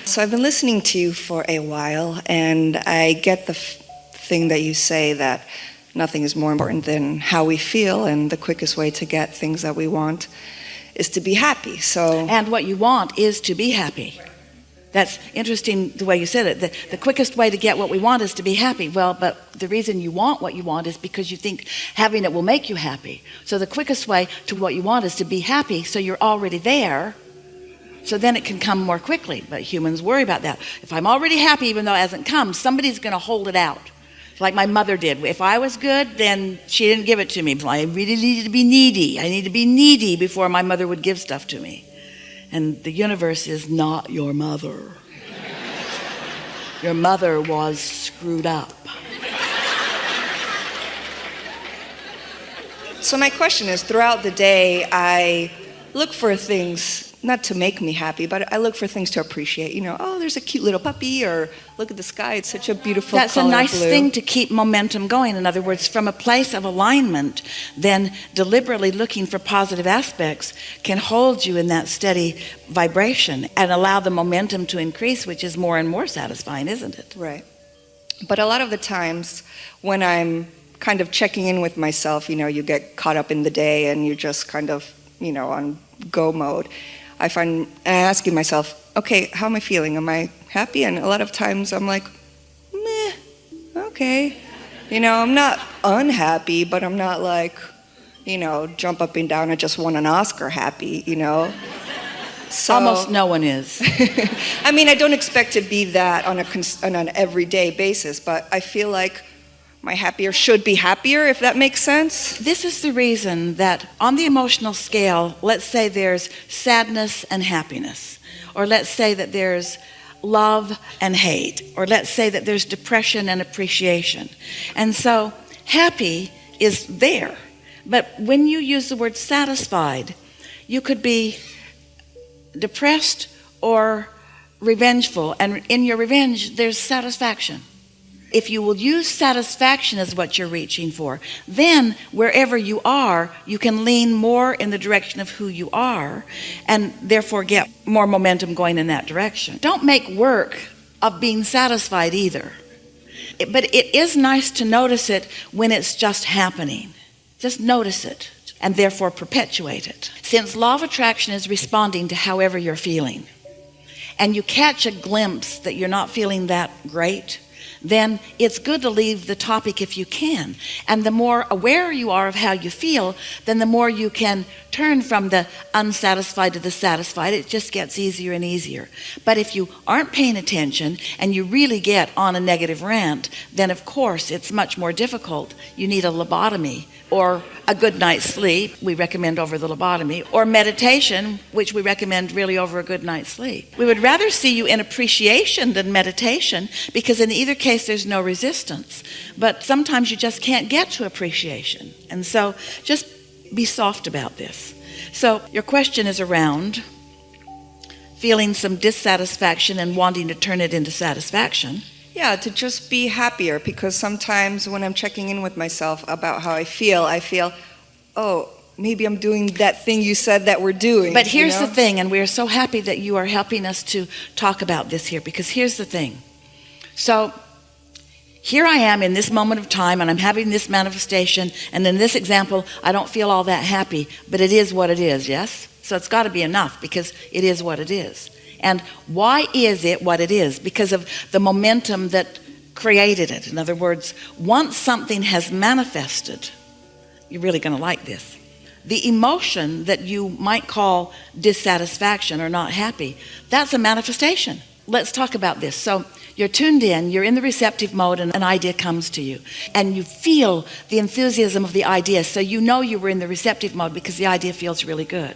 So I've been listening to you for a while, and I get the thing that you say that nothing is more important than how we feel, and the quickest way to get things that we want is to be happy. And what you want is to be happy. That's interesting the way you said it. The quickest way to get what we want is to be happy. Well, but the reason you want what you want is because you think having it will make you happy. So the quickest way to what you want is to be happy, so you're already there. So then it can come more quickly. But humans worry about that. If I'm already happy, even though it hasn't come, somebody's going to hold it out. Like my mother did. If I was good, then she didn't give it to me. I really needed to be needy. I need to be needy before my mother would give stuff to me. And the universe is not your mother. Your mother was screwed up. So my question is, throughout the day, I look for things, not to make me happy, but I look for things to appreciate. Oh, there's a cute little puppy, or look at the sky, it's such a beautiful color. That's a nice thing to keep momentum going. In other words, from a place of alignment, then deliberately looking for positive aspects can hold you in that steady vibration and allow the momentum to increase, which is more and more satisfying, isn't it? Right. But a lot of the times when I'm kind of checking in with myself, you get caught up in the day and you're just kind of, on go mode. I'm asking myself, okay, how am I feeling? Am I happy? And a lot of times I'm like, meh, okay. I'm not unhappy, but I'm not like, jump up and down, I just won an Oscar happy, So, almost no one is. I mean, I don't expect to be that on an everyday basis, but I feel like my happier should be happier, if that makes sense. This is the reason that on the emotional scale, let's say there's sadness and happiness, or let's say that there's love and hate, or let's say that there's depression and appreciation. And so happy is there. But when you use the word satisfied, you could be depressed or revengeful, and in your revenge there's satisfaction. If you will use satisfaction as what you're reaching for, then wherever you are, you can lean more in the direction of who you are, and therefore get more momentum going in that direction. Don't make work of being satisfied either. But it is nice to notice it when it's just happening. Just notice it, and therefore perpetuate it. Since law of attraction is responding to however you're feeling, and you catch a glimpse that you're not feeling that great, then it's good to leave the topic if you can. And the more aware you are of how you feel, then the more you can turn from the unsatisfied to the satisfied. It just gets easier and easier. But if you aren't paying attention and you really get on a negative rant, then of course it's much more difficult. You need a lobotomy, or a good night's sleep, we recommend over the lobotomy, or meditation, which we recommend really over a good night's sleep. We would rather see you in appreciation than meditation, because in either case there's no resistance. But sometimes you just can't get to appreciation. And so just be soft about this. So your question is around feeling some dissatisfaction and wanting to turn it into satisfaction. Yeah, to just be happier, because sometimes when I'm checking in with myself about how I feel, oh, maybe I'm doing that thing you said that we're doing. But here's the thing, and we're so happy that you are helping us to talk about this here, because here's the thing. So here I am in this moment of time, and I'm having this manifestation, and in this example, I don't feel all that happy, but it is what it is, yes? So it's got to be enough, because it is what it is. And why is it what it is? Because of the momentum that created it. In other words, once something has manifested, you're really going to like this. The emotion that you might call dissatisfaction or not happy, that's a manifestation. Let's talk about this. So you're tuned in, you're in the receptive mode, and an idea comes to you. And you feel the enthusiasm of the idea. So you know you were in the receptive mode because the idea feels really good.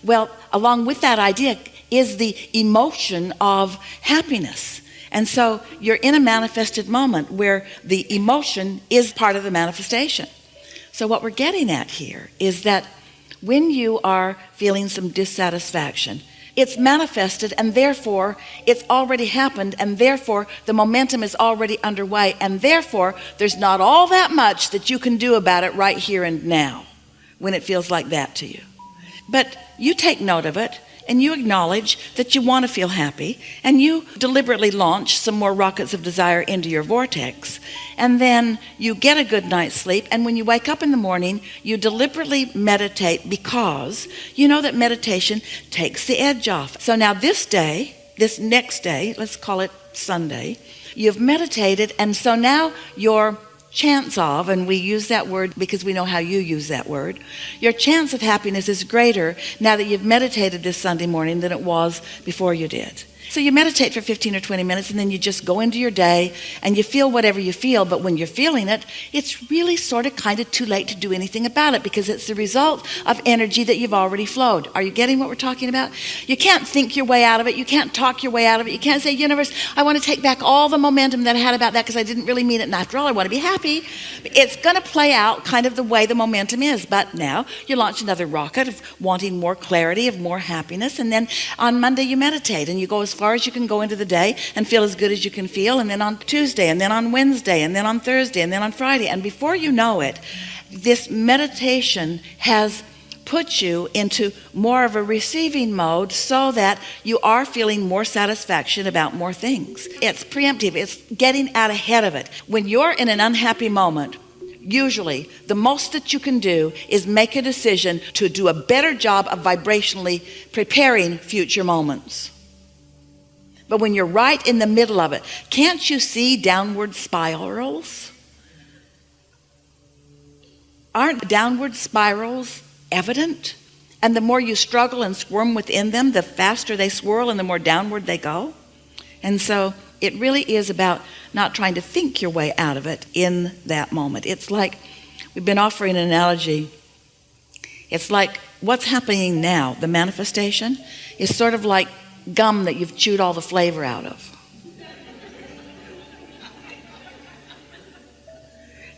Well, along with that idea is the emotion of happiness. And so you're in a manifested moment where the emotion is part of the manifestation. So what we're getting at here is that when you are feeling some dissatisfaction, it's manifested, and therefore it's already happened, and therefore the momentum is already underway, and therefore there's not all that much that you can do about it right here and now when it feels like that to you. But you take note of it, and you acknowledge that you want to feel happy, and you deliberately launch some more rockets of desire into your vortex, and then you get a good night's sleep, and when you wake up in the morning, you deliberately meditate because you know that meditation takes the edge off. So now this next day, let's call it Sunday, you've meditated, and so now your chance of, and we use that word because we know how you use that word, your chance of happiness is greater now that you've meditated this Sunday morning than it was before you did. So you meditate for 15 or 20 minutes, and then you just go into your day and you feel whatever you feel. But when you're feeling it, it's really sort of kind of too late to do anything about it because it's the result of energy that you've already flowed. Are you getting what we're talking about? You can't think your way out of it. You can't talk your way out of it. You can't say, universe, I want to take back all the momentum that I had about that because I didn't really mean it. And after all, I want to be happy. It's going to play out kind of the way the momentum is. But now you launch another rocket of wanting more clarity, of more happiness. And then on Monday you meditate and you go as far as you can go into the day and feel as good as you can feel, and then on Tuesday, and then on Wednesday, and then on Thursday, and then on Friday, and before you know it, this meditation has put you into more of a receiving mode so that you are feeling more satisfaction about more things. It's preemptive. It's getting out ahead of it. When you're in an unhappy moment, usually the most that you can do is make a decision to do a better job of vibrationally preparing future moments. But when you're right in the middle of it, can't you see downward spirals? Aren't downward spirals evident? And the more you struggle and squirm within them, the faster they swirl and the more downward they go. And so it really is about not trying to think your way out of it in that moment. It's like, we've been offering an analogy. It's like what's happening now, the manifestation, is sort of like gum that you've chewed all the flavor out of.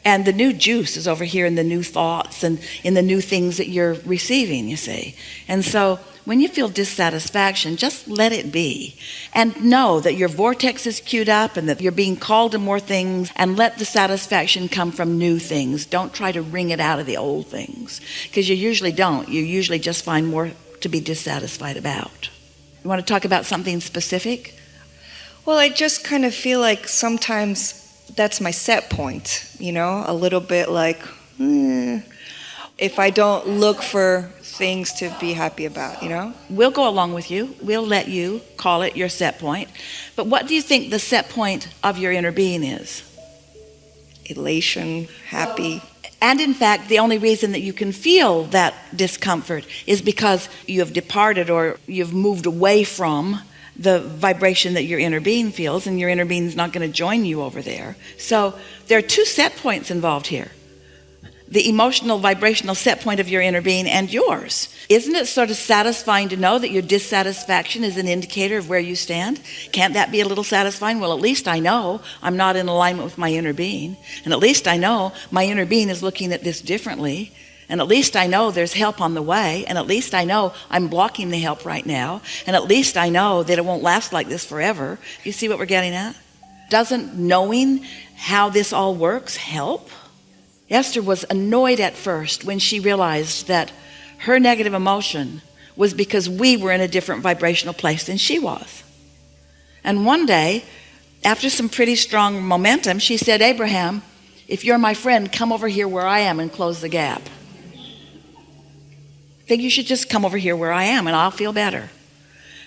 And the new juice is over here in the new thoughts and in the new things that you're receiving, you see. And so when you feel dissatisfaction, just let it be. And know that your vortex is queued up and that you're being called to more things, and let the satisfaction come from new things. Don't try to wring it out of the old things, because you usually don't. You usually just find more to be dissatisfied about. You want to talk about something specific? Well, I just kind of feel like sometimes that's my set point, a little bit like, if I don't look for things to be happy about, We'll go along with you. We'll let you call it your set point. But what do you think the set point of your inner being is? Elation, happy. And in fact, the only reason that you can feel that discomfort is because you have departed or you've moved away from the vibration that your inner being feels, and your inner being is not going to join you over there. So there are two set points involved here. The emotional, vibrational set point of your inner being and yours. Isn't it sort of satisfying to know that your dissatisfaction is an indicator of where you stand? Can't that be a little satisfying? Well, at least I know I'm not in alignment with my inner being. And at least I know my inner being is looking at this differently. And at least I know there's help on the way. And at least I know I'm blocking the help right now. And at least I know that it won't last like this forever. You see what we're getting at? Doesn't knowing how this all works help? Esther was annoyed at first when she realized that her negative emotion was because we were in a different vibrational place than she was. And one day, after some pretty strong momentum, she said, Abraham, if you're my friend, come over here where I am and close the gap. I think you should just come over here where I am and I'll feel better.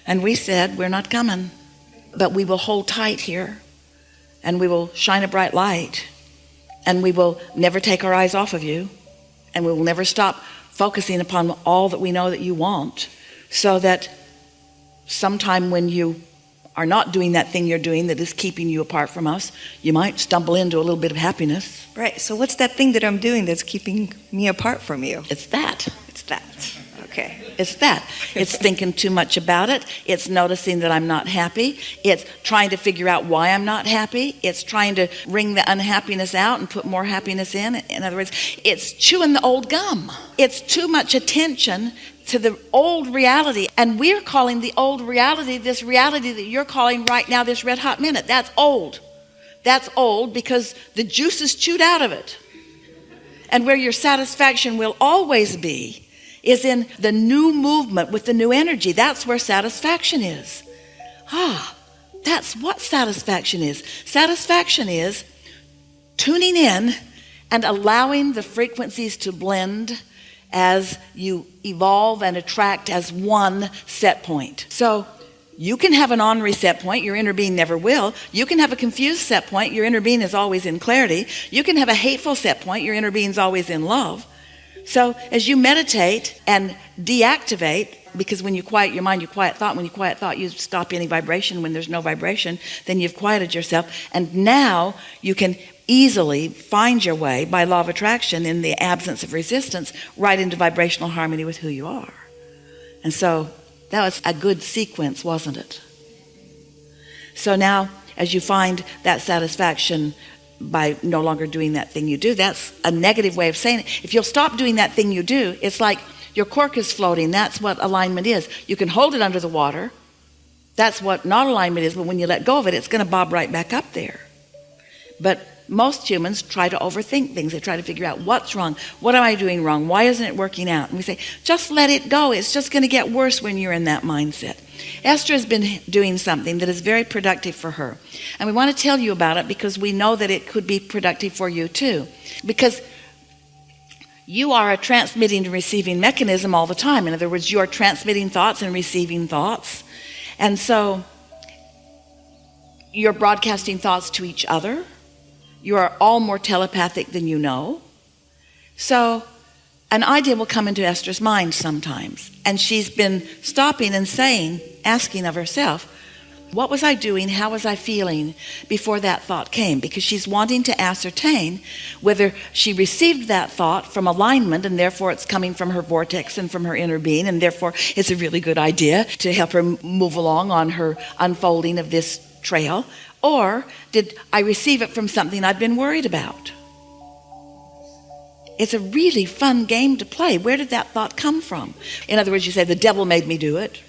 And we said, we're not coming, but we will hold tight here and we will shine a bright light. And we will never take our eyes off of you. And we will never stop focusing upon all that we know that you want, so that sometime when you are not doing that thing you're doing that is keeping you apart from us, you might stumble into a little bit of happiness. Right. So what's that thing that I'm doing that's keeping me apart from you? It's that. It's that. Okay. It's that. It's thinking too much about it. It's noticing that I'm not happy. It's trying to figure out why I'm not happy. It's trying to wring the unhappiness out and put more happiness in. In other words, it's chewing the old gum. It's too much attention to the old reality. And we're calling the old reality, this reality that you're calling right now, this red hot minute. That's old. That's old because the juice is chewed out of it. And where your satisfaction will always be is in the new movement with the new energy. That's where satisfaction is. That's what satisfaction is. Satisfaction is tuning in and allowing the frequencies to blend as you evolve and attract as one set point. So you can have an ornery set point, your inner being never will. You can have a confused set point, your inner being is always in clarity. You can have a hateful set point, your inner being is always in love. So as you meditate and deactivate, because when you quiet your mind, you quiet thought. When you quiet thought, you stop any vibration. When there's no vibration, then you've quieted yourself. And now you can easily find your way by law of attraction, in the absence of resistance, right into vibrational harmony with who you are. And so that was a good sequence, wasn't it? So now, as you find that satisfaction by no longer doing that thing you do, that's a negative way of saying it. If you'll stop doing that thing you do, it's like your cork is floating. That's what alignment is. You can hold it under the water. That's what not alignment is, but when you let go of it, it's going to bob right back up there. But most humans try to overthink things. They try to figure out what's wrong. What am I doing wrong? Why isn't it working out? And we say, just let it go. It's just going to get worse when you're in that mindset. Esther has been doing something that is very productive for her. And we want to tell you about it because we know that it could be productive for you too. Because you are a transmitting and receiving mechanism all the time. In other words, you are transmitting thoughts and receiving thoughts. And so you're broadcasting thoughts to each other. You are all more telepathic than you know. So an idea will come into Esther's mind sometimes. And she's been stopping and saying, asking of herself, what was I doing? How was I feeling before that thought came? Because she's wanting to ascertain whether she received that thought from alignment, and therefore it's coming from her vortex and from her inner being, and therefore it's a really good idea to help her move along on her unfolding of this trail. Or did I receive it from something I've been worried about? It's a really fun game to play. Where did that thought come from? In other words, you say, the devil made me do it.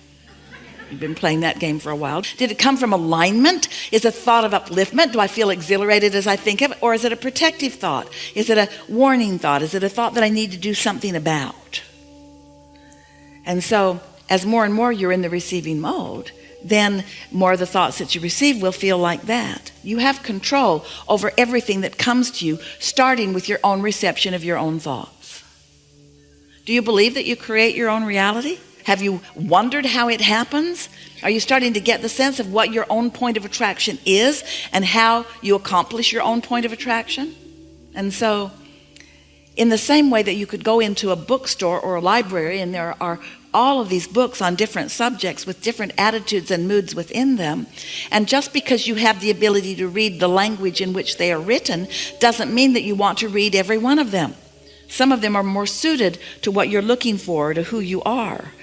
You've been playing that game for a while. Did it come from alignment? Is it a thought of upliftment? Do I feel exhilarated as I think of it? Or is it a protective thought? Is it a warning thought? Is it a thought that I need to do something about? And so as more and more you're in the receiving mode, then more of the thoughts that you receive will feel like that. You have control over everything that comes to you, starting with your own reception of your own thoughts. Do you believe that you create your own reality? Have you wondered how it happens? Are you starting to get the sense of what your own point of attraction is and how you accomplish your own point of attraction? And so, in the same way that you could go into a bookstore or a library, and there are all of these books on different subjects with different attitudes and moods within them, and just because you have the ability to read the language in which they are written doesn't mean that you want to read every one of them. Some of them are more suited to what you're looking for, to who you are.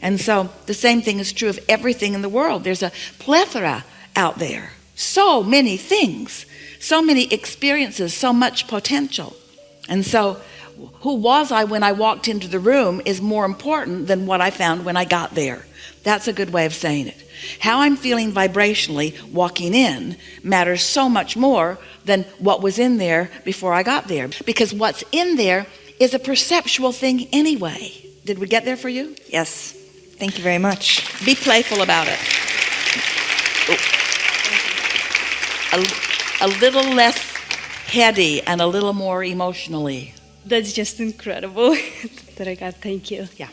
And so the same thing is true of everything in the world. There's a plethora out there. So many things, so many experiences, so much potential. And so who was I when I walked into the room is more important than what I found when I got there. That's a good way of saying it. How I'm feeling vibrationally walking in matters so much more than what was in there before I got there. Because what's in there is a perceptual thing anyway. Did we get there for you? Yes. Thank you very much. Be playful about it. A little less heady and a little more emotionally. That's just incredible that I got. Thank you. Yeah.